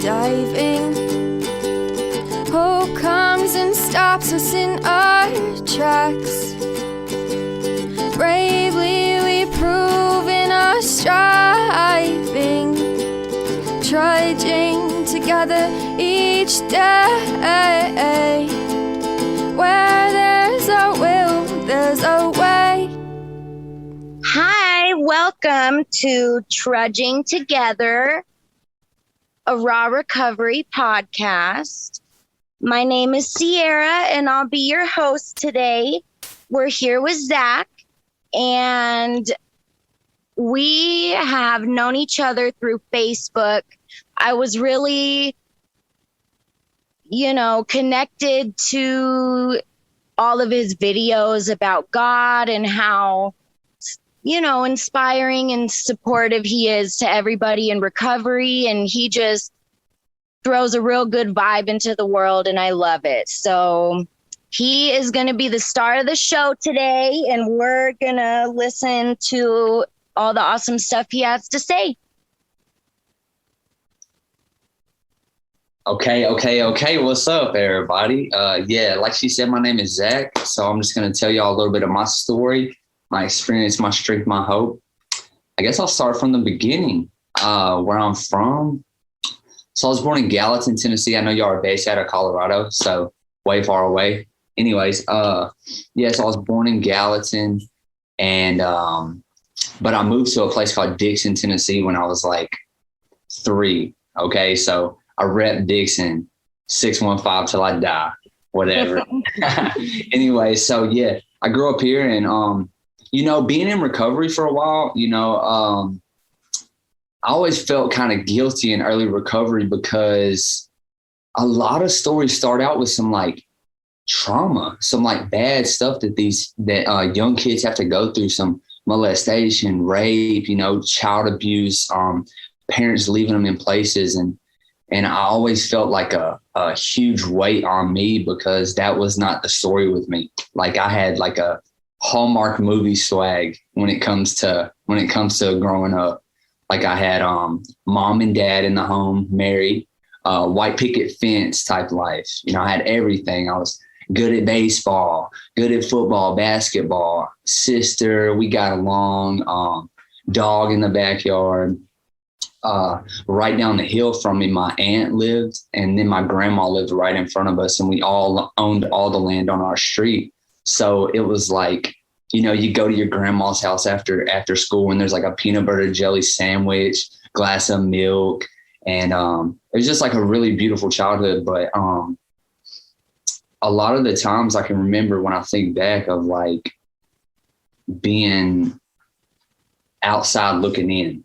diving. Hope comes and stops us in our tracks. Bravely we prove in our striving, trudging together each day. Where there's a will, there's a way. Hi, welcome to Trudging Together, a Raw Recovery podcast. My name is Sierra, and I'll be your host today. We're here with Zach, and we have known each other through Facebook. I was really, connected to all of his videos about God and how, inspiring and supportive he is to everybody in recovery. And he just throws a real good vibe into the world, and I love it. So he is going to be the star of the show today, and we're going to listen to all the awesome stuff he has to say. Okay. What's up, everybody? Like she said, my name is Zach. So I'm just going to tell y'all a little bit of my story, my experience, my strength, my hope. I guess I'll start from the beginning, where I'm from. So I was born in Gallatin, Tennessee. I know y'all are based out of Colorado, so way far away. Anyways, so I was born in Gallatin, and but I moved to a place called Dixon, Tennessee when I was like 3. Okay, so I rep Dixon 615 till I die, whatever. Anyway, so yeah, I grew up here, and being in recovery for a while, I always felt kind of guilty in early recovery because a lot of stories start out with some like trauma, some like bad stuff that young kids have to go through, some molestation, rape, child abuse, parents leaving them in places. And I always felt like a huge weight on me because that was not the story with me. Like I had like a Hallmark movie swag when it comes to growing up. Like I had mom and dad in the home, married, white picket fence type life. I had everything. I was good at baseball, good at football, basketball, sister, we got along, dog in the backyard. Right down the hill from me, my aunt lived, and then my grandma lived right in front of us, and we all owned all the land on our street. So it was like, you go to your grandma's house after school and there's like a peanut butter jelly sandwich, glass of milk. And it was just like a really beautiful childhood. But a lot of the times I can remember when I think back of like being outside looking in,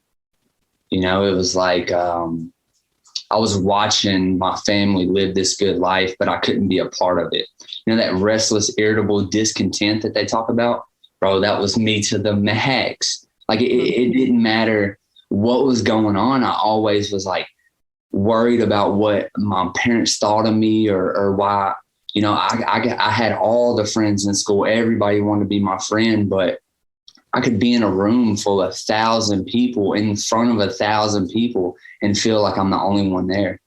it was like I was watching my family live this good life, but I couldn't be a part of it. That restless, irritable discontent that they talk about, bro, that was me to the max. Like it didn't matter what was going on. I always was like worried about what my parents thought of me or why, I had all the friends in school. Everybody wanted to be my friend, but I could be in a room full of 1,000 people in front of 1,000 people and feel like I'm the only one there.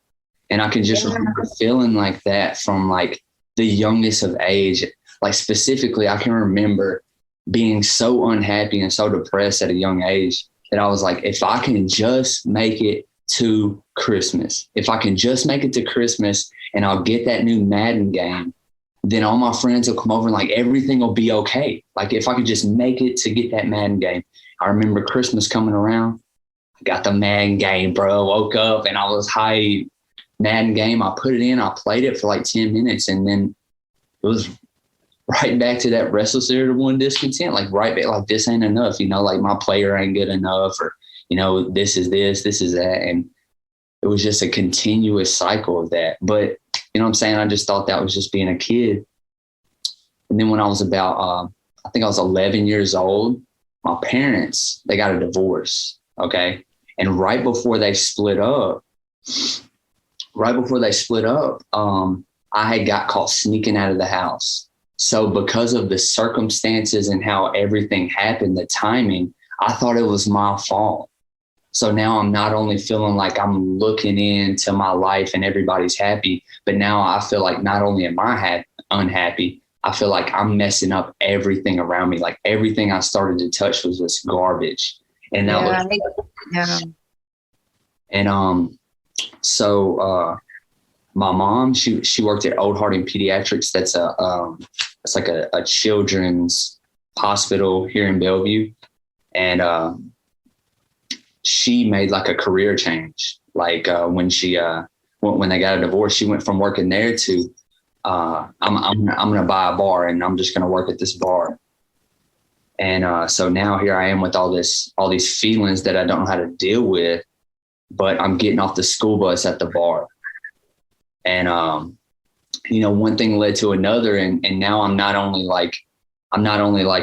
And I can just remember feeling like that from like the youngest of age. Like specifically, I can remember being so unhappy and so depressed at a young age that I was like, if I can just make it to Christmas, and I'll get that new Madden game, then all my friends will come over and like everything will be okay. Like if I could just make it to get that Madden game. I remember Christmas coming around. I got the Madden game, bro. Woke up and I was hyped. Madden game. I put it in. I played it for like 10 minutes, and then it was right back to that restless, irritable, and discontent. Like right back, like this ain't enough. Like my player ain't good enough, or this is this is that, and it was just a continuous cycle of that. But what I'm saying? I just thought that was just being a kid. And then when I was about, I think I was 11 years old, my parents, they got a divorce. Okay. And right before they split up, I had got caught sneaking out of the house. So because of the circumstances and how everything happened, the timing, I thought it was my fault. So now I'm not only feeling like I'm looking into my life and everybody's happy, but now I feel like not only am I unhappy, I feel like I'm messing up everything around me. Like everything I started to touch was just garbage. And now, my mom, she worked at Old Harding Pediatrics. That's it's like a children's hospital here in Bellevue. And she made like a career change. Like when they got a divorce, she went from working there to I'm going to buy a bar and I'm just going to work at this bar. And so now here I am with all these feelings that I don't know how to deal with, but I'm getting off the school bus at the bar. And, one thing led to another. And now I'm not only like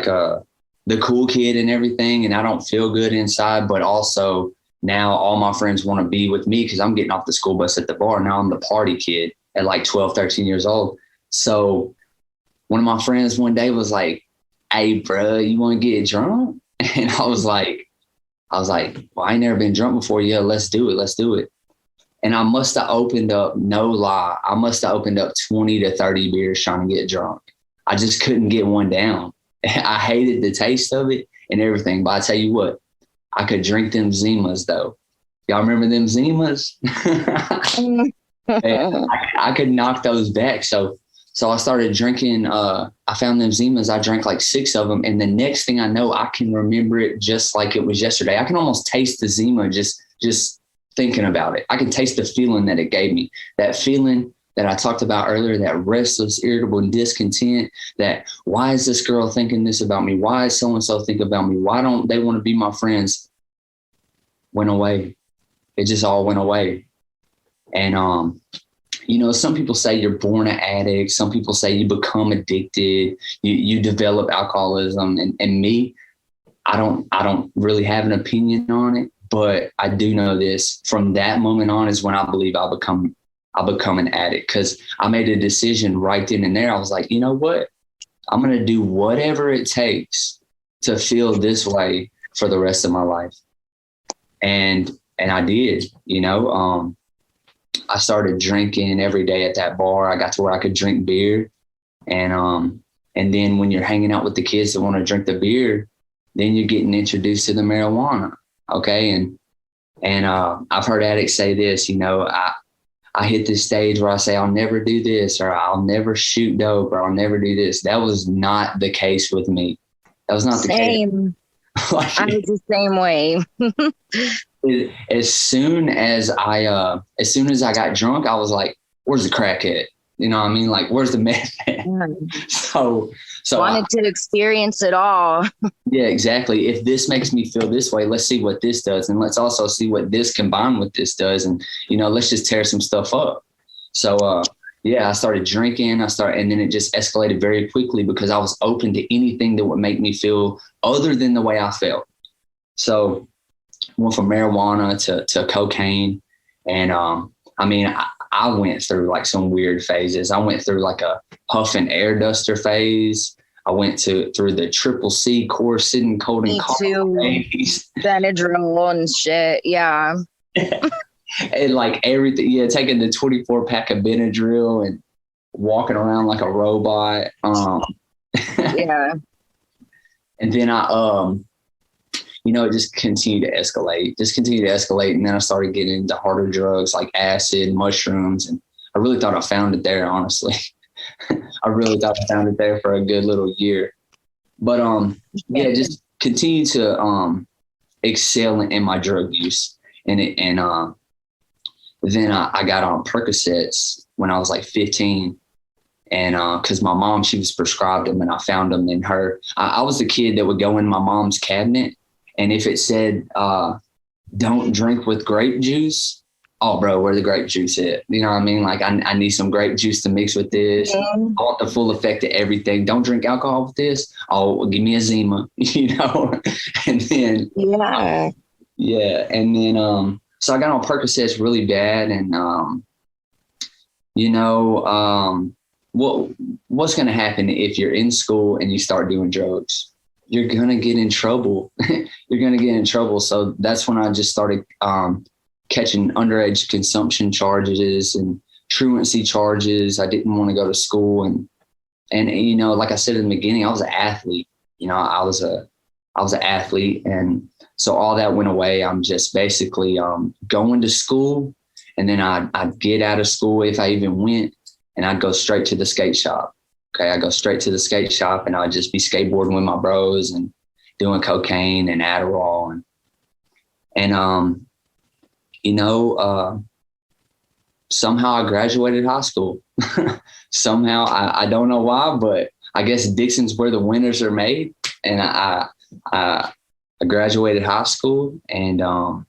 the cool kid and everything, and I don't feel good inside, but also now all my friends want to be with me because I'm getting off the school bus at the bar. Now I'm the party kid at like 12, 13 years old. So one of my friends one day was like, "Hey, bro, you want to get drunk?" And I was like, well, I ain't never been drunk before. Yeah, let's do it. And I must have opened up, no lie, 20 to 30 beers trying to get drunk. I just couldn't get one down. I hated the taste of it and everything. But I tell you what, I could drink them Zimas though. Y'all remember them Zimas? I could knock those back. So I started drinking. I found them Zimas. I drank like 6 of them. And the next thing I know, I can remember it just like it was yesterday. I can almost taste the Zima just thinking about it. I can taste the feeling that it gave me. That feeling that I talked about earlier, that restless, irritable, and discontent, that why is this girl thinking this about me? Why is so-and-so think about me? Why don't they want to be my friends? Went away. It just all went away. And, some people say you're born an addict. Some people say you become addicted. You develop alcoholism. And me, I don't really have an opinion on it, but I do know this. From that moment on is when I believe I'll become an addict, because I made a decision right then and there. I was like, you know what? I'm going to do whatever it takes to feel this way for the rest of my life. And I did, I started drinking every day at that bar. I got to where I could drink beer. And then when you're hanging out with the kids that want to drink the beer, then you're getting introduced to the marijuana. Okay. And I've heard addicts say this, I hit this stage where I say, I'll never do this, or I'll never shoot dope, or I'll never do this. That was not the case with me. That was not the case. I was the same way. As soon as I got drunk, I was like, where's the crack at? You know what I mean? Like, where's the meth at? So wanted to experience it all. Yeah, exactly. If this makes me feel this way, let's see what this does. And let's also see what this combined with this does. And, let's just tear some stuff up. So, I started drinking. And then it just escalated very quickly because I was open to anything that would make me feel other than the way I felt. So went from marijuana to cocaine. And, I went through like some weird phases. I went through like a huff and air duster phase. I went through the triple C core sitting cold and cold phase. Benadryl and shit. Yeah. And like everything. Yeah. Taking the 24 pack of Benadryl and walking around like a robot. Yeah. And then it just continued to escalate. And then I started getting into harder drugs like acid, mushrooms. And I really thought I found it there, honestly. I really thought I found it there for a good little year. But just continue to excel in my drug use. And then I got on Percocets when I was like 15. And because my mom, she was prescribed them, and I found them in her. I was the kid that would go in my mom's cabinet. And if it said, don't drink with grape juice, oh, bro, where the grape juice at? You know what I mean? Like, I need some grape juice to mix with this. I want the full effect of everything. Don't drink alcohol with this. Oh, give me a Zima, And then, And then, so I got on Percocets really bad. And, what's going to happen if you're in school and you start doing drugs? you're going to get in trouble. You're going to get in trouble. So that's when I just started catching underage consumption charges and truancy charges. I didn't want to go to school. And, you know, like I said in the beginning, I was an athlete. You know, I was an athlete. And so all that went away. I'm just basically going to school. And then I'd get out of school if I even went, and I'd go straight to the skate shop. Okay, I'd go straight to the skate shop, and I'd just be skateboarding with my bros and doing cocaine and Adderall. And you know, somehow I graduated high school. Somehow, I don't know why, but I guess Dixon's where the winners are made. And I graduated high school, and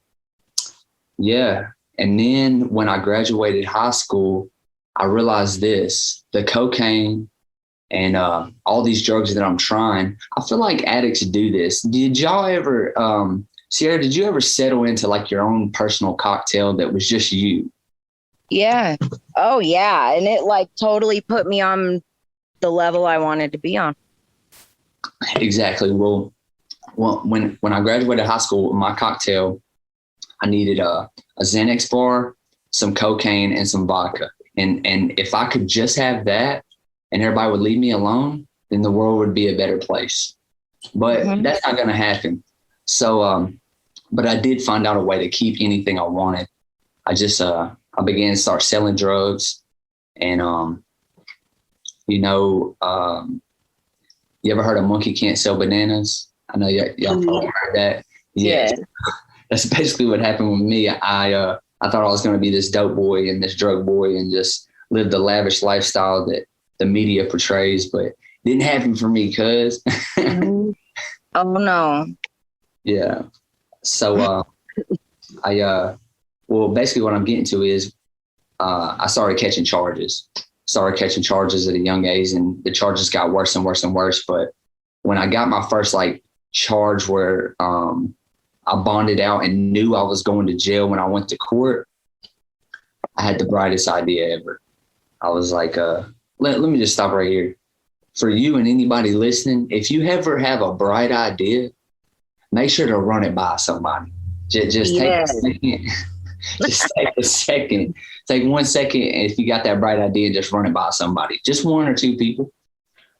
yeah. And then when I graduated high school, I realized the cocaine and all these drugs that I'm trying, I feel like addicts do this. Did y'all ever, Sierra, did you ever settle into like your own personal cocktail that was just you? Yeah. Oh, yeah. And it like totally put me on the level I wanted to be on. Exactly. Well, when I graduated high school, my cocktail, I needed a Xanax bar, some cocaine, and some vodka. And if I could just have that and everybody would leave me alone, then the world would be a better place. But that's not going to happen. So, but I did find out a way to keep anything I wanted. I just, I began to start selling drugs. And, you know, you ever heard a monkey can't sell bananas? I know y'all probably heard that. Yeah. That's basically what happened with me. I thought I was going to be this dope boy and this drug boy and just live the lavish lifestyle that the media portrays, but it didn't happen for me, cuz. Oh, no. Yeah. So well, basically what I'm getting to is I started catching charges. At a young age, and the charges got worse and worse and worse. But when I got my first like charge where I bonded out and knew I was going to jail when I went to court, I had the brightest idea ever. I was like, let me just stop right here. For you and anybody listening, if you ever have a bright idea, make sure to run it by somebody. Just take a second. Just take a second. Take 1 second. And if you got that bright idea, just run it by somebody. Just one or two people.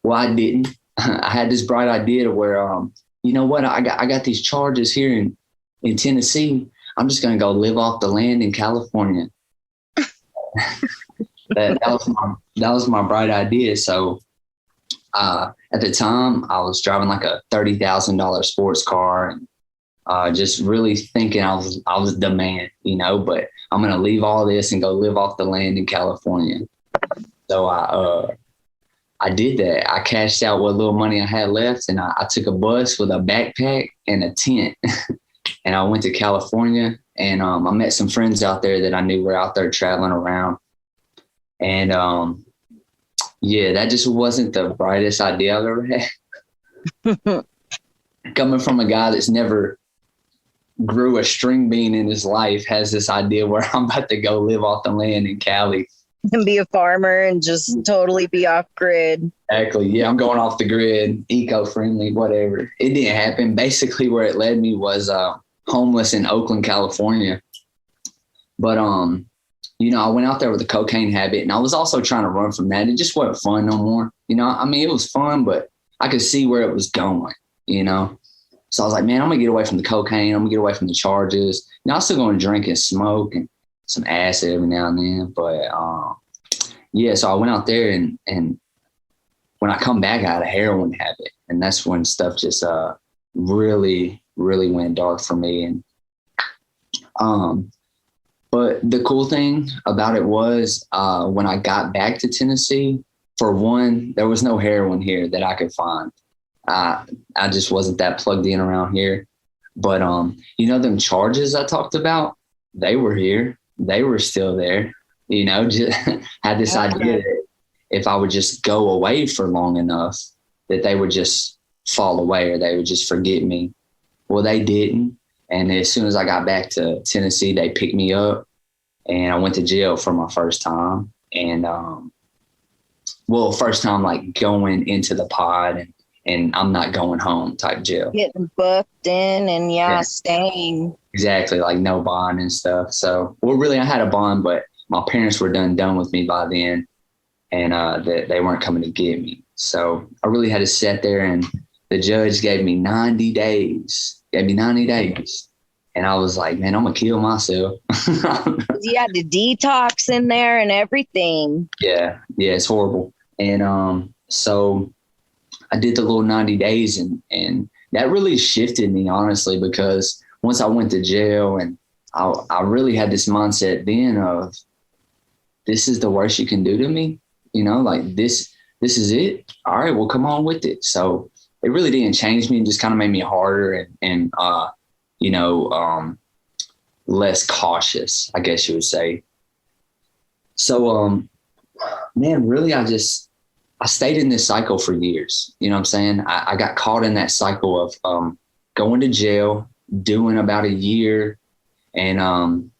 Well, I didn't. I had this bright idea where, you know what? I got these charges here in Tennessee. I'm just going to go live off the land in California. that was my bright idea. So at the time, I was driving like a $30,000 sports car, and just really thinking I was the man, you know. But I'm going to leave all this and go live off the land in California. So I did that. I cashed out what little money I had left, and I took a bus with a backpack and a tent. And I went to California, and I met some friends out there that I knew were out there traveling around. And yeah, that just wasn't the brightest idea I've ever had. Coming from a guy that's never grew a string bean in his life, has this idea where I'm about to go live off the land in Cali. And be a farmer and just totally be off grid. Exactly. Yeah, I'm going off the grid, eco-friendly, whatever. It didn't happen. Basically, where it led me was homeless in Oakland, California. But, you know, I went out there with a cocaine habit, and I was also trying to run from that. It just wasn't fun no more. You know, I mean, it was fun, but I could see where it was going, you know. So I was like, man, I'm going to get away from the cocaine. I'm going to get away from the charges. You know, I'm still going to drink and smoke and some acid every now and then. But, yeah, so I went out there, and when I come back, I had a heroin habit. And that's when stuff just really, really went dark for me. And but the cool thing about it was when I got back to Tennessee, for one, there was no heroin here that I could find. I just wasn't that plugged in around here. But, you know, them charges I talked about, they were here. They were still there. You know, just had this idea that if I would just go away for long enough, that they would just fall away or they would just forget me. Well, they didn't. And as soon as I got back to Tennessee, they picked me up, and I went to jail for my first time. And, well, first time like going into the pod and I'm not going home type jail. Getting booked in and Yeah. staying. Exactly, like no bond and stuff. So, well, really, I had a bond, but my parents were done with me by then, and they weren't coming to get me. So I really had to sit there, and the judge gave me 90 days. And I was like, man, I'm going to kill myself. You had the detox in there and everything. Yeah, it's horrible. And so I did the little 90 days, and that really shifted me, honestly, because once I went to jail, and I really had this mindset then of, this is the worst you can do to me, like this is it. All right, well, come on with it. So it really didn't change me. It just kind of made me harder and less cautious, I guess you would say. So, man, really, I stayed in this cycle for years. You know what I'm saying? I got caught in that cycle of going to jail, doing about a year, and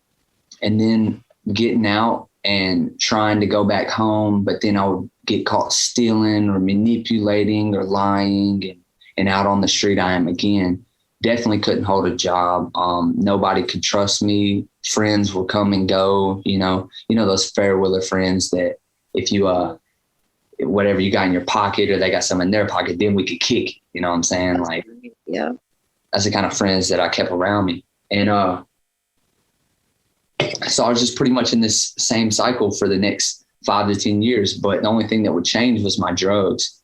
then getting out and trying to go back home. But then I would get caught stealing or manipulating or lying, and out on the street I am again. Definitely couldn't hold a job. Nobody could trust me. Friends will come and go. Those fair weather friends that if you whatever you got in your pocket or they got some in their pocket, then we could kick it. You know what I'm saying? Like, yeah, that's the kind of friends that I kept around me. And so I was just pretty much in this same cycle for the next 5 to 10 years. But the only thing that would change was my drugs.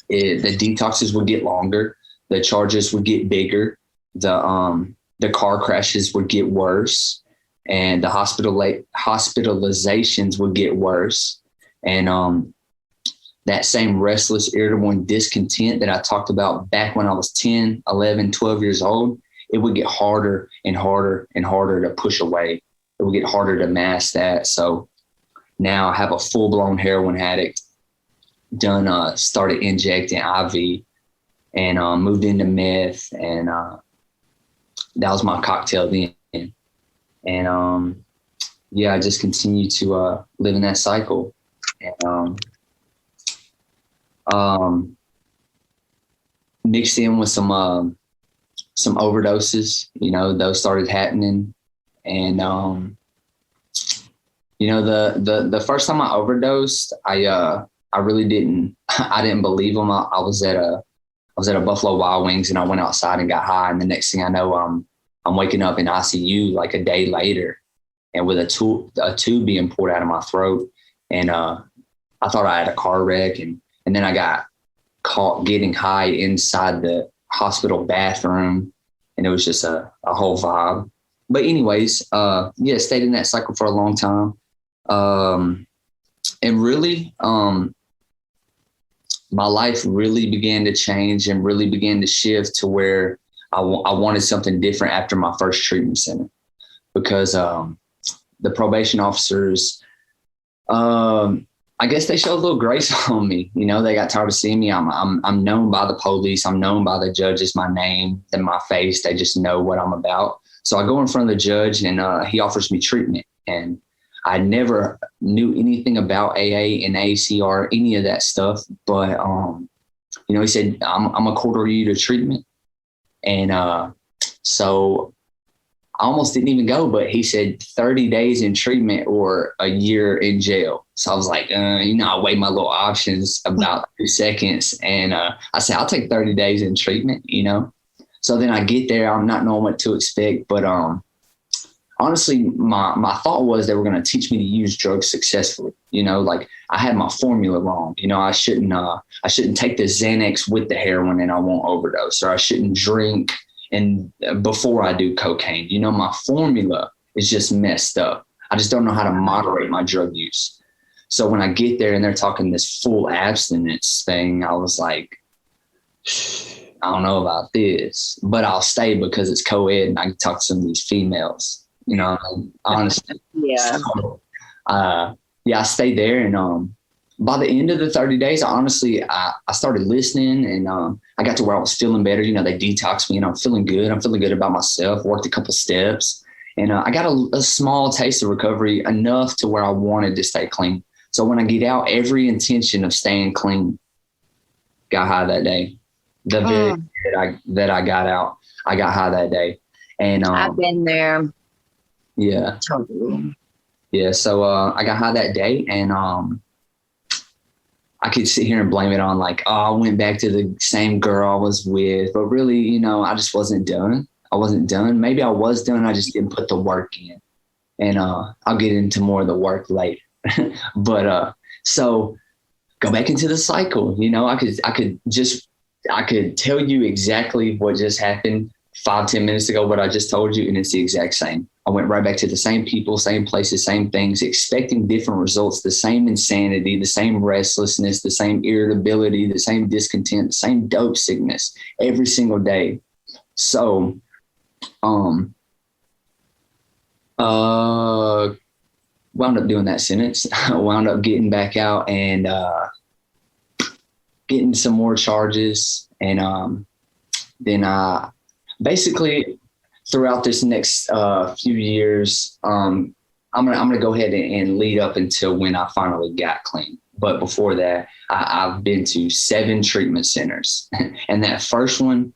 The detoxes would get longer. The charges would get bigger. The car crashes would get worse, and the hospitalizations would get worse. And that same restless, irritable, and discontent that I talked about back when I was 10, 11, 12 years old, it would get harder and harder and harder to push away. It would get harder to mask that. So now I have a full-blown heroin addict, started injecting IV, and moved into meth, and that was my cocktail then. And I just continued to live in that cycle. And mixed in with some overdoses, those started happening. And the first time I overdosed, I really didn't believe them. I was at a Buffalo Wild Wings, and I went outside and got high. And the next thing I know, I'm waking up in ICU like a day later, and with a tube being pulled out of my throat. And I thought I had a car wreck, and then I got caught getting high inside the hospital bathroom, and it was just a whole vibe. But anyways, stayed in that cycle for a long time, and really, my life really began to change and really began to shift to where I wanted something different after my first treatment center, because the probation officers, I guess they showed a little grace on me. They got tired of seeing me. I'm known by the police. I'm known by the judges, my name, then my face. They just know what I'm about. So I go in front of the judge, and he offers me treatment. And I never knew anything about AA and ACR, any of that stuff. But, he said, I'm going to quarter you to treatment. And so I almost didn't even go, but he said 30 days in treatment or a year in jail. So I was like, I weighed my little options about 2 seconds. And I said, I'll take 30 days in treatment, So then I get there, I'm not knowing what to expect. But honestly, my thought was they were going to teach me to use drugs successfully. Like I had my formula wrong. I shouldn't take the Xanax with the heroin and I won't overdose, or I shouldn't drink and before I do cocaine. My formula is just messed up. I just don't know how to moderate my drug use. So when I get there and they're talking this full abstinence thing, I was like, I don't know about this, but I'll stay because it's co-ed and I can talk to some of these females. Honestly. Yeah. So, I stayed there, and by the end of the 30 days, I started listening, and I got to where I was feeling better. They detoxed me, and I'm feeling good. I'm feeling good about myself. Worked a couple steps, and I got a small taste of recovery, enough to where I wanted to stay clean. So when I get out, every intention of staying clean got high that day. The very day that I got out, I got high that day. And I've been there. Yeah. Totally. Yeah. So I got high that day, and I could sit here and blame it on like, oh, I went back to the same girl I was with, but really, you know, I just wasn't done. I wasn't done. Maybe I was done. I just didn't put the work in. And I'll get into more of the work later. But so go back into the cycle. You know, I could tell you exactly what just happened 5-10 minutes ago, what I just told you, and it's the exact same. I went right back to the same people, same places, same things, expecting different results, the same insanity, the same restlessness, the same irritability, the same discontent, the same dope sickness every single day. So, wound up doing that sentence, wound up getting back out and getting some more charges. And then I basically throughout this next few years, I'm gonna go ahead and lead up until when I finally got clean. But before that, I've been to 7 treatment centers, and that first one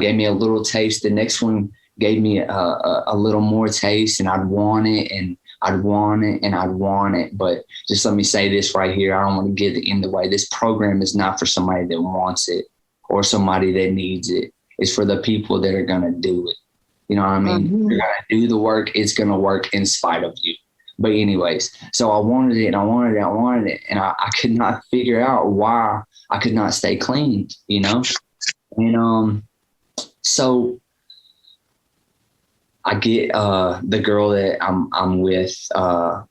gave me a little taste. The next one gave me a little more taste, and I'd want it, and I'd want it, and I'd want it. But just let me say this right here: I don't want to get in the way. This program is not for somebody that wants it or somebody that needs it. It's for the people that are gonna do it. You know what I mean? Mm-hmm. You're gonna do the work. It's gonna work in spite of you. But anyways, so I wanted it, and I wanted it, and I could not figure out why I could not stay clean. You know, and so I get the girl that I'm with.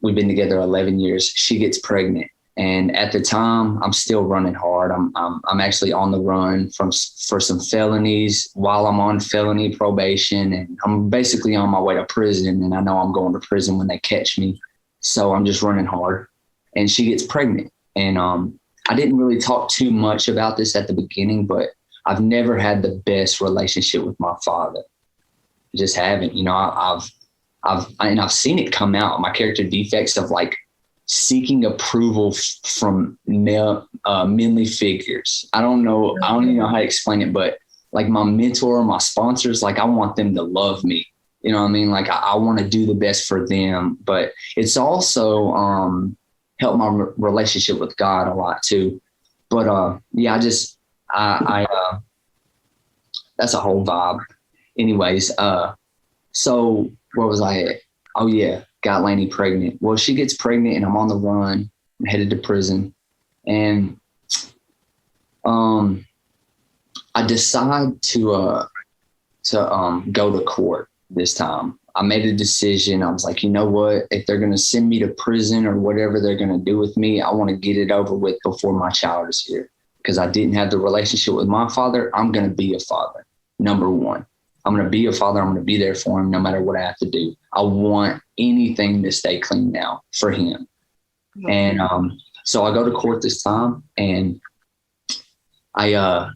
We've been together 11 years. She gets pregnant. And at the time, I'm still running hard. I'm actually on the run for some felonies while I'm on felony probation, and I'm basically on my way to prison. And I know I'm going to prison when they catch me, so I'm just running hard. And she gets pregnant, and I didn't really talk too much about this at the beginning, but I've never had the best relationship with my father. I just haven't. You know, I've seen it come out. My character defects of like seeking approval from menly figures. I don't even know how to explain it, but like my mentor, my sponsors, like I want them to love me. You know what I mean? Like I want to do the best for them, but it's also helped my relationship with God a lot too. But yeah, I that's a whole vibe. Anyways, so where was I at? Oh yeah. Got Lainey pregnant. Well, she gets pregnant, and I'm on the run. I'm headed to prison, and I decide to go to court this time. I made a decision. I was like, you know what? If they're gonna send me to prison or whatever they're gonna do with me, I want to get it over with before my child is here. Because I didn't have the relationship with my father. I'm gonna be a father. Number one. I'm going to be a father. I'm going to be there for him no matter what I have to do. I want anything to stay clean now for him. Mm-hmm. And so I go to court this time, and I go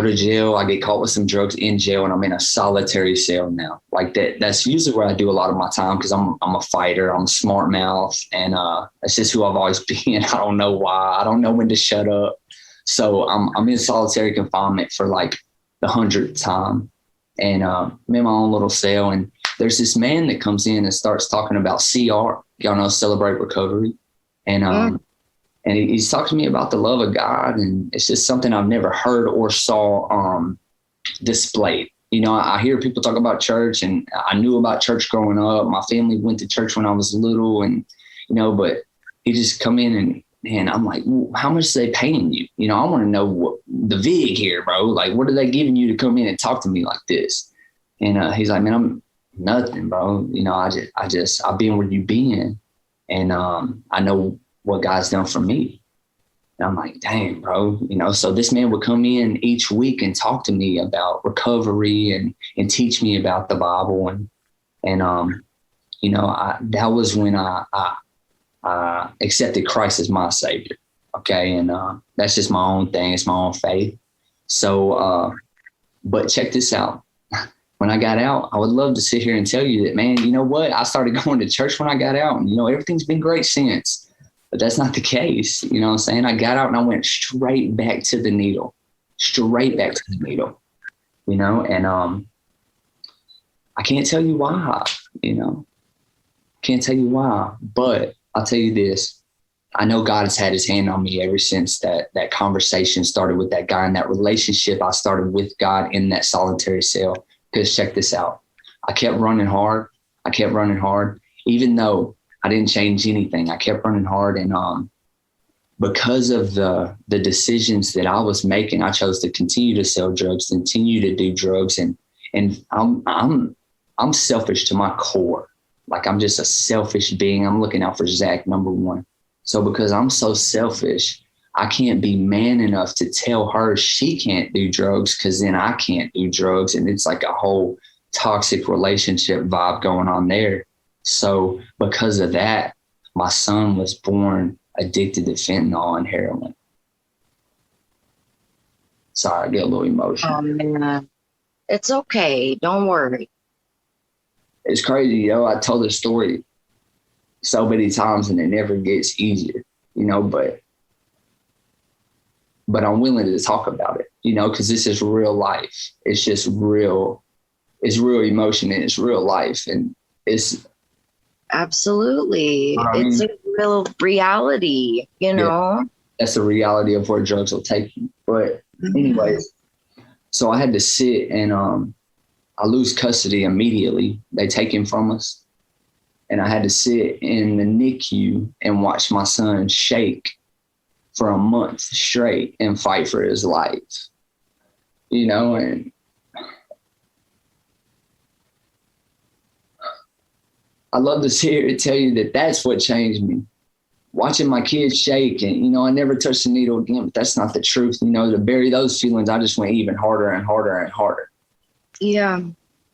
to jail. I get caught with some drugs in jail, and I'm in a solitary cell now. Like that's usually where I do a lot of my time because I'm a fighter. I'm a smart mouth, and that's just who I've always been. I don't know why. I don't know when to shut up. So I'm in solitary confinement for like the 100th time. And I'm in my own little cell, and there's this man that comes in and starts talking about CR, y'all know, Celebrate Recovery. And and he's talking to me about the love of God, and it's just something I've never heard or saw displayed. You know, I hear people talk about church, and I knew about church growing up. My family went to church when I was little, and, you know, but he just come in and I'm like, well, how much are they paying you? You know, I want to know what the VIG here, bro. Like, what are they giving you to come in and talk to me like this? And he's like, man, I'm nothing, bro. You know, I've been where you been, and I know what God's done for me. And I'm like, dang, bro. You know, so this man would come in each week and talk to me about recovery and teach me about the Bible. And you know, that was when I accepted Christ as my savior. Okay. And that's just my own thing. It's my own faith. So, but check this out. When I got out, I would love to sit here and tell you that, man, you know what? I started going to church when I got out, and, you know, everything's been great since. But that's not the case. You know what I'm saying? I got out and I went straight back to the needle, you know, and I can't tell you why, you know, can't tell you why, but I'll tell you this. I know God has had his hand on me ever since that conversation started with that guy, and that relationship I started with God in that solitary cell. Because check this out. I kept running hard. Even though I didn't change anything. I kept running hard. And because of the decisions that I was making, I chose to continue to sell drugs, continue to do drugs. And I'm selfish to my core. Like, I'm just a selfish being. I'm looking out for Zach, number one. So because I'm so selfish, I can't be man enough to tell her she can't do drugs, because then I can't do drugs. And it's like a whole toxic relationship vibe going on there. So because of that, my son was born addicted to fentanyl and heroin. Sorry, I get a little emotional. Oh, man. It's okay. Don't worry. It's crazy, yo. I told the story so many times and it never gets easier, you know, but I'm willing to talk about it, you know, because this is real life. It's just real. It's real emotion and it's real life. And it's absolutely, it's a real reality, you know. That's the reality of where drugs will take you. But anyways, so I had to sit and I lose custody immediately. They take him from us. And I had to sit in the NICU and watch my son shake for a month straight and fight for his life, you know. And I love to sit here and tell you that that's what changed me. Watching my kids shake, and, you know, I never touched the needle again, but that's not the truth. You know, to bury those feelings, I just went even harder and harder and harder. Yeah.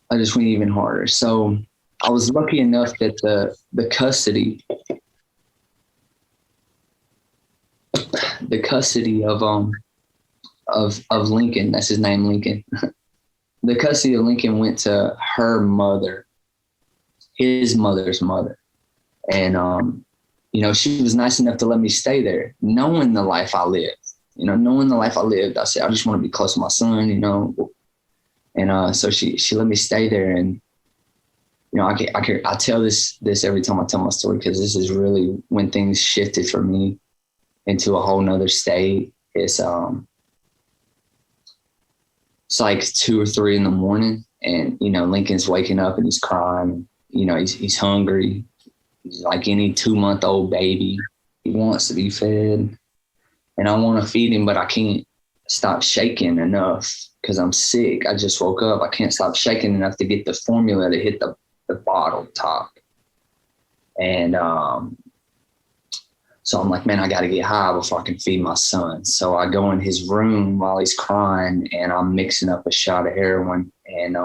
I just went even harder. So I was lucky enough that the custody of Lincoln, that's his name, Lincoln. The custody of Lincoln went to her mother, his mother's mother. And, you know, she was nice enough to let me stay there, knowing the life I lived. I said, I just want to be close to my son, you know. And so she let me stay there. And, you know, I tell this every time I tell my story, because this is really when things shifted for me into a whole nother state. It's like 2 or 3 in the morning, and, you know, Lincoln's waking up and he's crying. You know, he's hungry. He's like any 2-month-old baby. He wants to be fed, and I want to feed him, but I can't stop shaking enough because I'm sick. I just woke up. I can't stop shaking enough to get the formula to hit the bottle top. And so I'm like, man, I got to get high before I can feed my son. So I go in his room while he's crying, and I'm mixing up a shot of heroin. And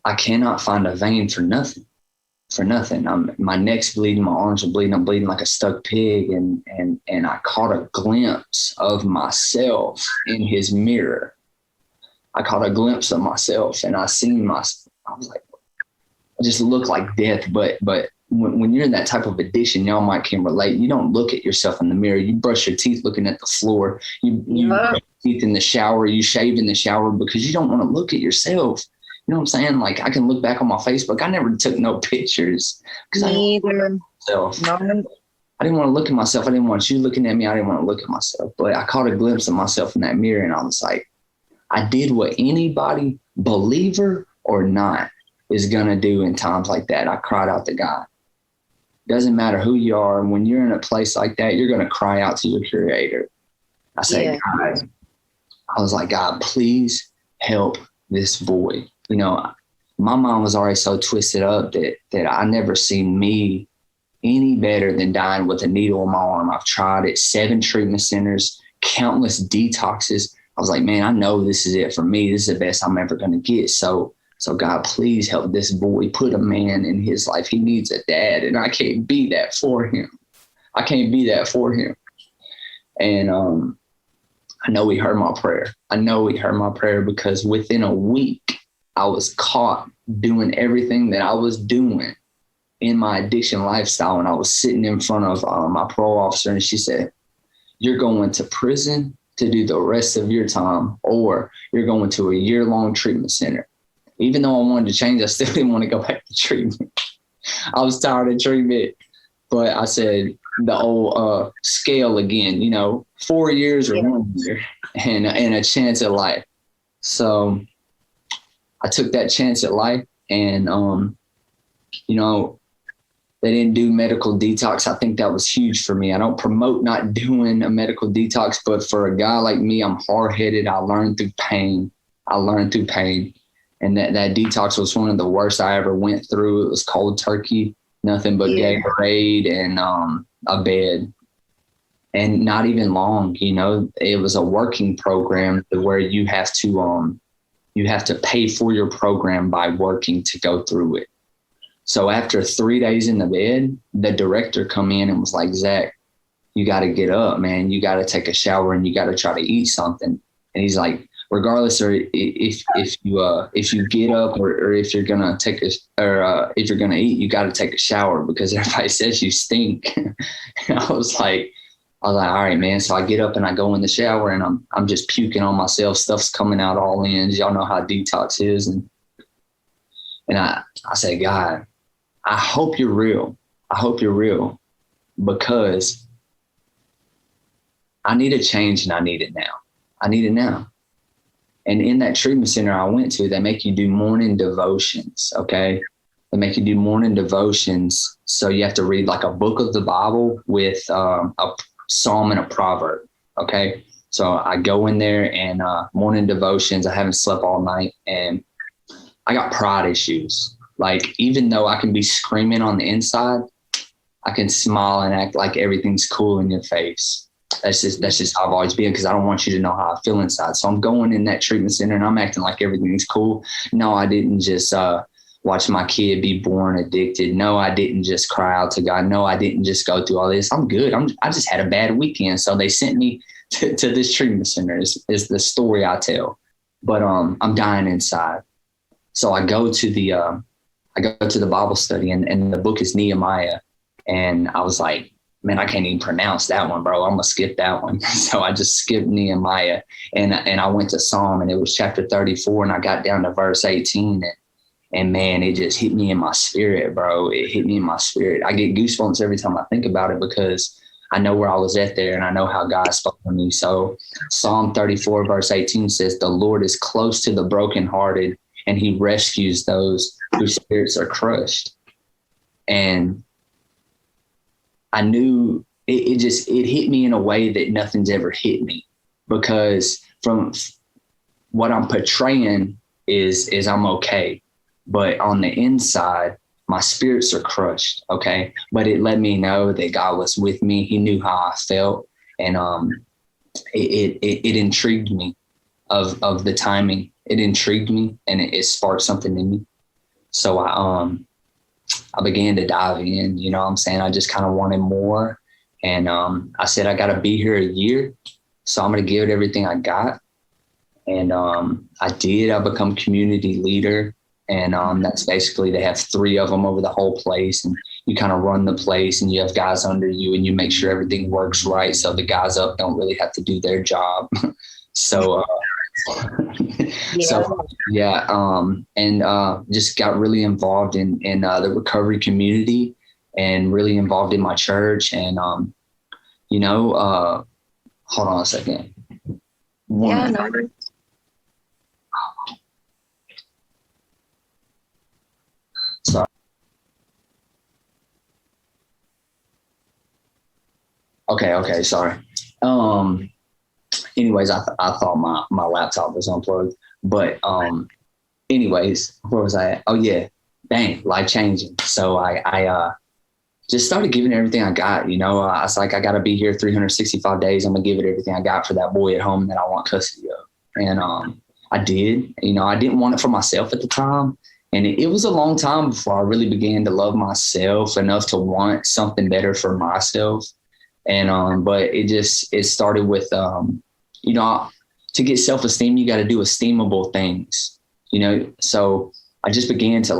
I cannot find a vein for nothing. My neck's bleeding, my arms are bleeding. I'm bleeding like a stuck pig. And I caught a glimpse of myself in his mirror. I caught a glimpse of myself, and I was like, I just look like death. But when you're in that type of addiction, y'all might can relate. You don't look at yourself in the mirror. You brush your teeth looking at the floor. You brush your teeth in the shower. You shave in the shower because you don't want to look at yourself. You know what I'm saying? Like, I can look back on my Facebook. I never took no pictures because I didn't want to look at myself. I didn't want you looking at me. I didn't want to look at myself. But I caught a glimpse of myself in that mirror, and I was like, I did what anybody, believer or not, is going to do in times like that. I cried out to God. Doesn't matter who you are. When you're in a place like that, you're going to cry out to your creator. I say, God, I was like, God, please help this boy. You know, my mom was already so twisted up that I never seen me any better than dying with a needle in my arm. I've tried it, 7 treatment centers, countless detoxes. I was like, man, I know this is it for me. This is the best I'm ever going to get. So God, please help this boy. Put a man in his life. He needs a dad, and I can't be that for him. And I know he heard my prayer. Because within a week, I was caught doing everything that I was doing in my addiction lifestyle, and I was sitting in front of my parole officer, and she said, "You're going to prison to do the rest of your time, or you're going to a year-long treatment center." Even though I wanted to change, I still didn't want to go back to treatment. I was tired of treatment, but I said the old scale again, 4 years or 1 year and a chance at life. So I took that chance at life, and, they didn't do medical detox. I think that was huge for me. I don't promote not doing a medical detox, but for a guy like me, I'm hard-headed. I learned through pain. And that detox was one of the worst I ever went through. It was cold turkey, nothing but Gatorade and a bed. And not even long, it was a working program where you have to pay for your program by working to go through it. So after 3 days in the bed, the director come in and was like, "Zach, you got to get up, man. You got to take a shower and you got to try to eat something." And he's like, regardless, or if you get up or if you're gonna if you're gonna eat, you got to take a shower because everybody says you stink. And I was like, all right, man. So I get up and I go in the shower, and I'm just puking on myself. Stuff's coming out all ends. Y'all know how detox is, and I say, "God, I hope you're real. I hope you're real, because I need a change and I need it now. I need it now." And in that treatment center I went to, they make you do morning devotions, okay? They make you do morning devotions. So you have to read like a book of the Bible with a psalm and a proverb, okay? So I go in there and morning devotions. I haven't slept all night, and I got pride issues. Like, even though I can be screaming on the inside, I can smile and act like everything's cool in your face. That's just how I've always been, because I don't want you to know how I feel inside. So I'm going in that treatment center and I'm acting like everything's cool. No, I didn't just watch my kid be born addicted. No, I didn't just cry out to God. No, I didn't just go through all this. I'm good. I just had a bad weekend. So they sent me to this treatment center is the story I tell. But I'm dying inside. So I go to the Bible study, and the book is Nehemiah. And I was like, man, I can't even pronounce that one, bro. I'm going to skip that one. So I just skipped Nehemiah, and I went to Psalm, and it was chapter 34, and I got down to verse 18, and man, it just hit me in my spirit, bro. It hit me in my spirit. I get goosebumps every time I think about it, because I know where I was at there, and I know how God spoke to me. So Psalm 34, verse 18 says, "The Lord is close to the brokenhearted, and he rescues those whose spirits are crushed." And I knew it hit me in a way that nothing's ever hit me, because from what I'm portraying is I'm okay. But on the inside, my spirits are crushed. Okay. But it let me know that God was with me. He knew how I felt. And it intrigued me of the timing. It intrigued me, and it sparked something in me. So I began to dive in, you know what I'm saying? I just kind of wanted more. And I said, I got to be here a year. So I'm going to give it everything I got. And I did. I become community leader. And that's basically, they have 3 of them over the whole place. And you kind of run the place, and you have guys under you, and you make sure everything works right. So the guys up don't really have to do their job. So, just got really involved in the recovery community, and really involved in my church. And, hold on a second. Sorry. Okay. Sorry. Anyways, I thought my laptop was unplugged, but anyways, where was I at? Oh yeah, dang, life changing. So I just started giving everything I got. I was like, I got to be here 365 days. I'm gonna give it everything I got for that boy at home that I want custody of. And I did. I didn't want it for myself at the time, and it was a long time before I really began to love myself enough to want something better for myself. And but it started with to get self-esteem, you got to do esteemable things, so I just began to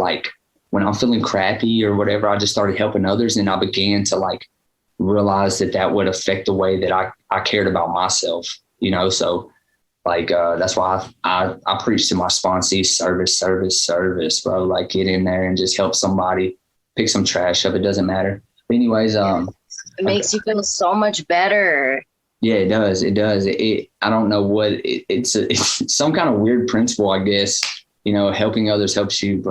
when I'm feeling crappy or whatever, I just started helping others, and I began to like realize that would affect the way that I cared about myself, So like, that's why I preach to my sponsees, service, bro. Like, get in there and just help somebody pick some trash up. It doesn't matter. But anyways, it makes you feel so much better. Yeah, it does. It does. I don't know what it's some kind of weird principle, I guess, helping others helps you,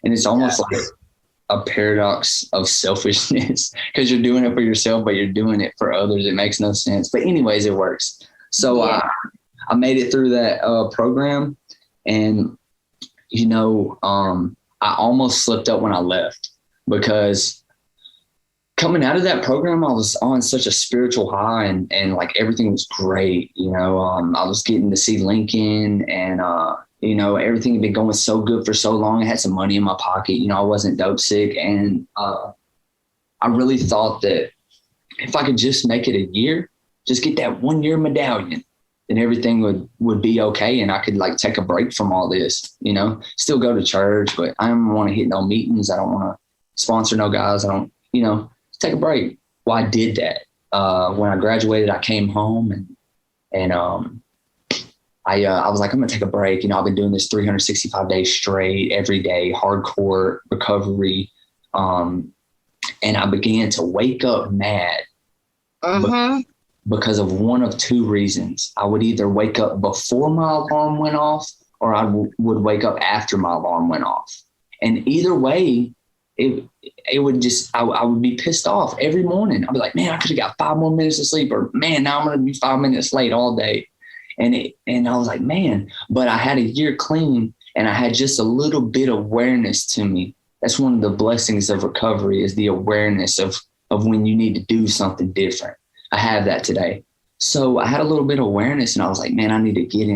and it's almost like a paradox of selfishness because you're doing it for yourself, but you're doing it for others. It makes no sense. But anyways, it works. So I made it through that program, and, I almost slipped up when I left because coming out of that program, I was on such a spiritual high and like everything was great. I was getting to see Lincoln and, everything had been going so good for so long. I had some money in my pocket, I wasn't dope sick. And I really thought that if I could just make it a year, just get that 1 year medallion, then everything would be okay. And I could like take a break from all this, still go to church, but I don't want to hit no meetings. I don't want to sponsor no guys. I don't, take a break. Well, I did that. When I graduated, I came home and I was like, I'm going to take a break. I've been doing this 365 days straight, every day, hardcore recovery. And I began to wake up mad because of one of two reasons. I would either wake up before my alarm went off or I would wake up after my alarm went off. And either way, it would just, I would be pissed off every morning. I'd be like, man, I could have got 5 more minutes of sleep, or man, now I'm going to be 5 minutes late all day. And I was like, man, but I had a year clean and I had just a little bit of awareness to me. That's one of the blessings of recovery, is the awareness of when you need to do something different. I have that today. So I had a little bit of awareness and I was like, man, I need to get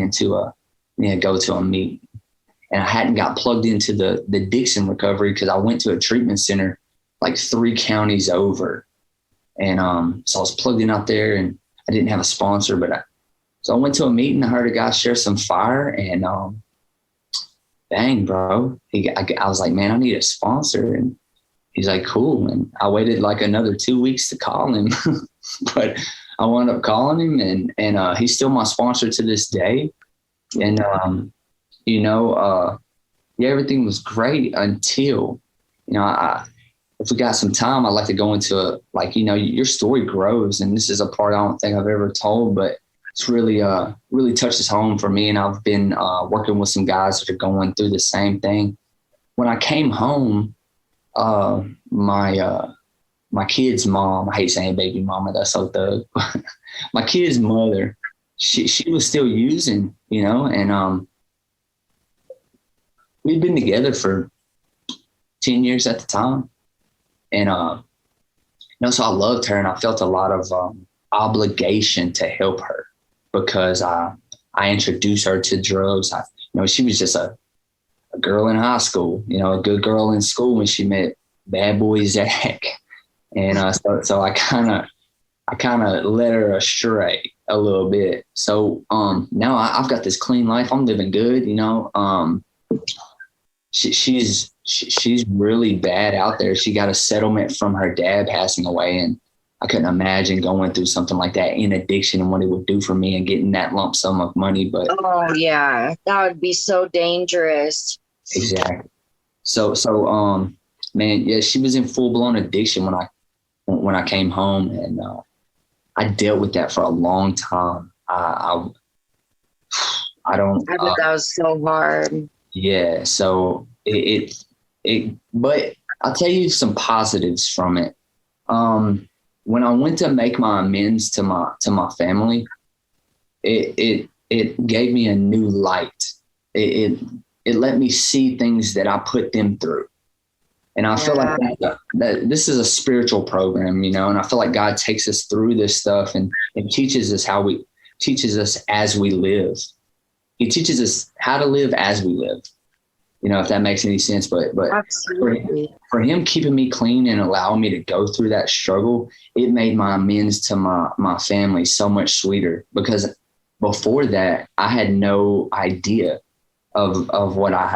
go to a meeting. And I hadn't got plugged into the Dixon recovery because I went to a treatment center like 3 counties over. And so I was plugged in out there and I didn't have a sponsor, so I went to a meeting. I heard a guy share some fire and bang, bro. I was like, man, I need a sponsor. And he's like, cool. And I waited like another 2 weeks to call him, but I wound up calling him and he's still my sponsor to this day. And, everything was great until, if we got some time, I'd like to go into your story grows. And this is a part I don't think I've ever told, but it's really, really touches home for me. And I've been working with some guys that are going through the same thing. When I came home, my kid's mom, I hate saying baby mama, that's so thug. My kid's mother, she was still using, and we'd been together for 10 years at the time. And, so I loved her and I felt a lot of obligation to help her because I introduced her to drugs. She was just a girl in high school, a good girl in school when she met bad boy Zach. And so I kind of led her astray a little bit. So now I've got this clean life. I'm living good, She's really bad out there. She got a settlement from her dad passing away, and I couldn't imagine going through something like that in addiction and what it would do for me and getting that lump sum of money. But oh yeah, that would be so dangerous. Exactly. So man, yeah, she was in full blown addiction when I came home, and I dealt with that for a long time. I don't. I bet that was so hard. Yeah. So but I'll tell you some positives from it. When I went to make my amends to my family, it gave me a new light. It let me see things that I put them through. And I feel like that this is a spiritual program, and I feel like God takes us through this stuff and teaches us as we live. He teaches us how to live as we live, if that makes any sense. But for him keeping me clean and allowing me to go through that struggle, it made my amends to my family so much sweeter, because before that, I had no idea of what I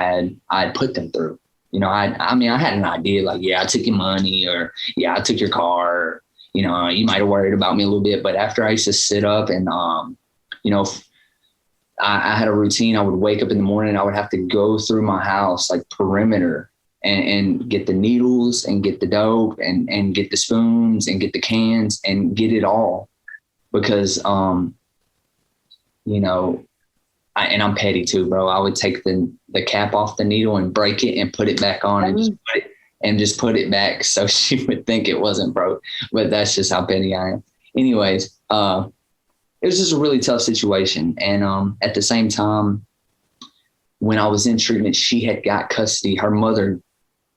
had put them through. I mean, I had an idea like, yeah, I took your money, or yeah, I took your car, or, you might have worried about me a little bit. But after I used to sit up and, I had a routine. I would wake up in the morning. I would have to go through my house, like perimeter, and get the needles and get the dope and get the spoons and get the cans and get it all, because, and I'm petty too, bro. I would take the cap off the needle and break it and put it back on and just put it back so she would think it wasn't broke. But that's just how petty I am. Anyways, it was just a really tough situation. And at the same time, when I was in treatment, she had got custody. Her mother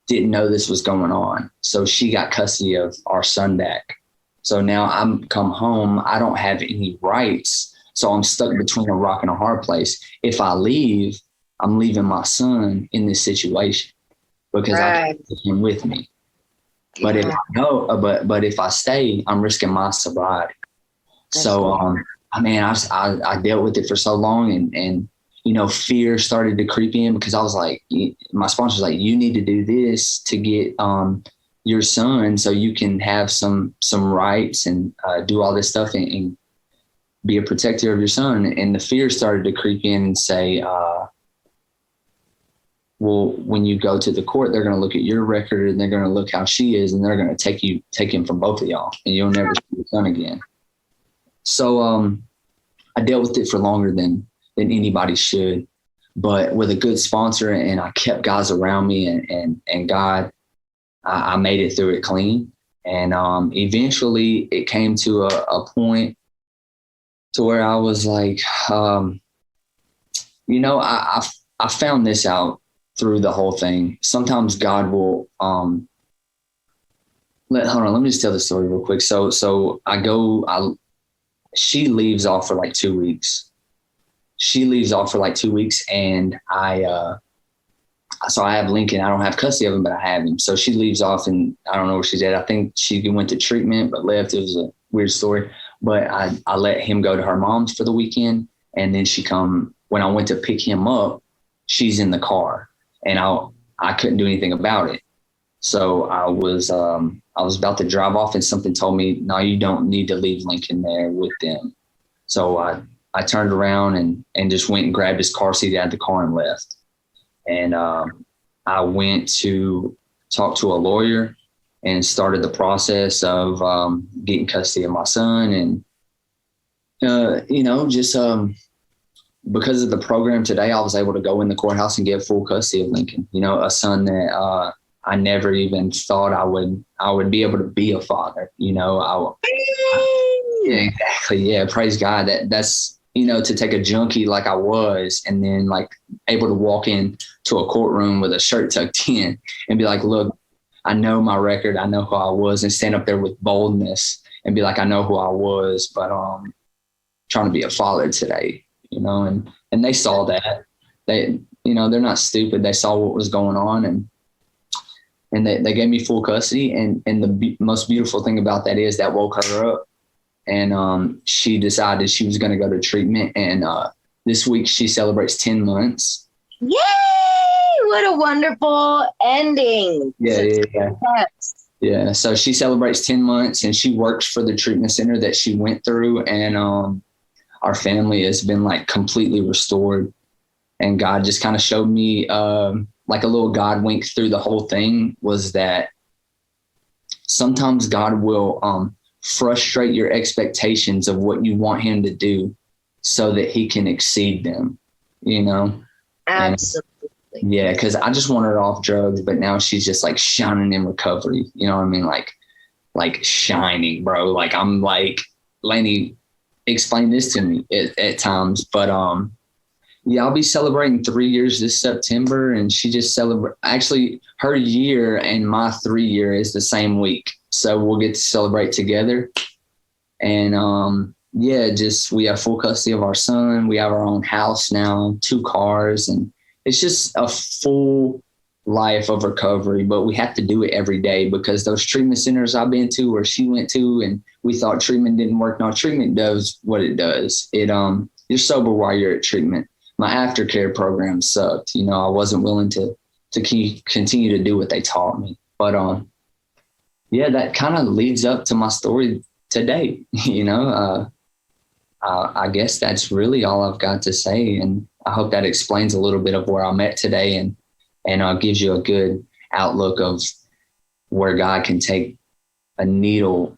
didn't know this was going on. So she got custody of our son back. So now I'm come home. I don't have any rights. So I'm stuck between a rock and a hard place. If I leave, I'm leaving my son in this situation because I can't take him with me. But if I go, but if I stay, I'm risking my sobriety. I dealt with it for so long, and fear started to creep in, because I was like, my sponsor was like, you need to do this to get your son so you can have some rights and do all this stuff and be a protector of your son. And the fear started to creep in and say, well, when you go to the court, they're going to look at your record and they're going to look how she is, and they're going to take him from both of y'all, and you'll never see your son again. So I dealt with it for longer than anybody should, but with a good sponsor, and I kept guys around me, and God, I made it through it clean. And eventually it came to a point to where I was like, I found this out through the whole thing. Sometimes God will, let me just tell the story real quick. So she leaves off for like 2 weeks. And so I have Lincoln. I don't have custody of him, but I have him. So she leaves off, and I don't know where she's at. I think she went to treatment, but left. It was a weird story. But I let him go to her mom's for the weekend. And then when I went to pick him up, she's in the car, and I couldn't do anything about it. So I was about to drive off, and something told me, no, you don't need to leave Lincoln there with them. So I turned around and just went and grabbed his car seat out of the car and left. And I went to talk to a lawyer and started the process of getting custody of my son. And, because of the program today, I was able to go in the courthouse and get full custody of Lincoln, a son that I never even thought I would be able to be a father. Yeah, exactly. Yeah. Praise God. That's, to take a junkie like I was, and then like able to walk in to a courtroom with a shirt tucked in and be like, look, I know my record. I know who I was, and stand up there with boldness and be like, I know who I was, but trying to be a father today, and they saw that. They, they're not stupid. They saw what was going on, and they gave me full custody. And the most beautiful thing about that is that woke her up, and she decided she was going to go to treatment. And this week she celebrates 10 months. Yay! What a wonderful ending. Yeah. So she celebrates 10 months, and she works for the treatment center that she went through. And our family has been like completely restored. And God just kind of showed me like a little God wink through the whole thing, was that sometimes God will frustrate your expectations of what you want him to do so that he can exceed them, Absolutely. And, yeah, because I just wanted her off drugs, but now she's just like shining in recovery. You know what I mean? Like shining, bro. Like I'm like, Laney, explain this to me at times. But yeah, I'll be celebrating 3 years this September, and she just actually her year and my 3 year is the same week. So we'll get to celebrate together. And we have full custody of our son. We have our own house now, 2 cars, and it's just a full life of recovery. But we have to do it every day, because those treatment centers I've been to, or she went to, and we thought treatment didn't work. No, treatment does what it does. You're sober while you're at treatment. My aftercare program sucked. I wasn't willing to continue to do what they taught me. But yeah, that kind of leads up to my story today. I guess that's really all I've got to say, and I hope that explains a little bit of where I'm at today, and gives you a good outlook of where God can take a needle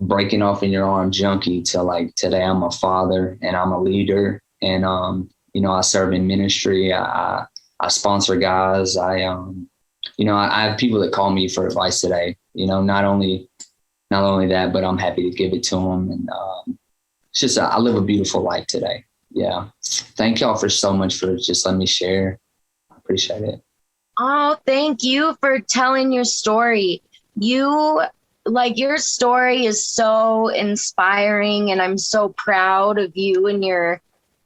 breaking off in your arm junkie to like today I'm a father and I'm a leader, and I serve in ministry. I sponsor guys. I have people that call me for advice today. Not only that, but I'm happy to give it to them. And it's just I live a beautiful life today. Yeah. Thank y'all for so much for just letting me share. I appreciate it. Oh, thank you for telling your story. Your story is so inspiring, and I'm so proud of you and your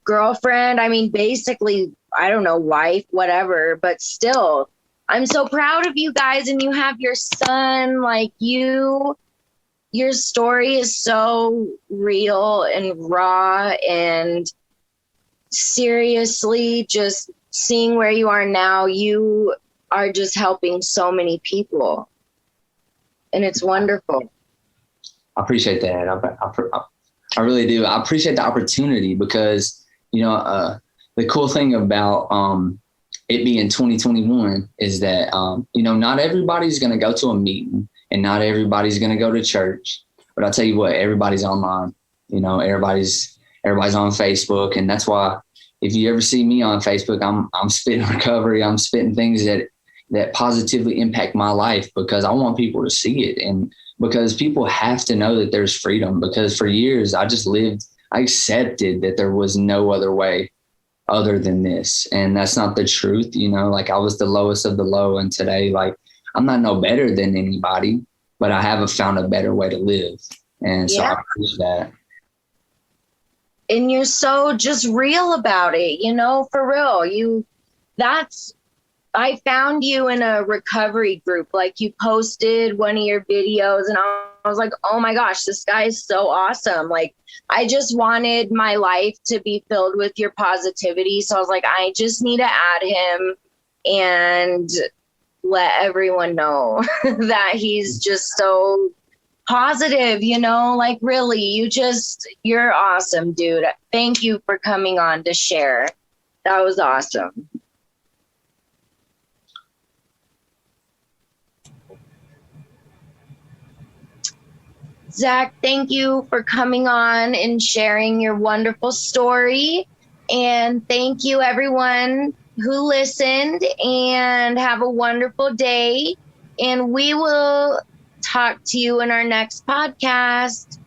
girlfriend. I mean, basically, I don't know, wife, whatever, but still, I'm so proud of you guys, and you have your son. Like, your story is so real and raw, and seriously, just seeing where you are now, you are just helping so many people, and it's wonderful. I appreciate that. I really do. I appreciate the opportunity because, the cool thing about it being 2021 is that, not everybody's going to go to a meeting and not everybody's going to go to church. But I'll tell you what, everybody's online. Everybody's on Facebook. And that's why if you ever see me on Facebook, I'm spitting recovery. I'm spitting things that positively impact my life because I want people to see it. And because people have to know that there's freedom, because for years I accepted that there was no other way other than this. And that's not the truth. Like I was the lowest of the low. And today, like, I'm not no better than anybody, but I haven't found a better way to live. And so I appreciate that. And you're so just real about it, for real. I found you in a recovery group. Like, you posted one of your videos and I was like, oh my gosh, this guy is so awesome. Like, I just wanted my life to be filled with your positivity. So I was like, I just need to add him and let everyone know that he's just so positive, like, really, you're awesome, dude. Thank you for coming on to share. That was awesome. Zach, thank you for coming on and sharing your wonderful story. And thank you, everyone who listened, and have a wonderful day. And we will talk to you in our next podcast.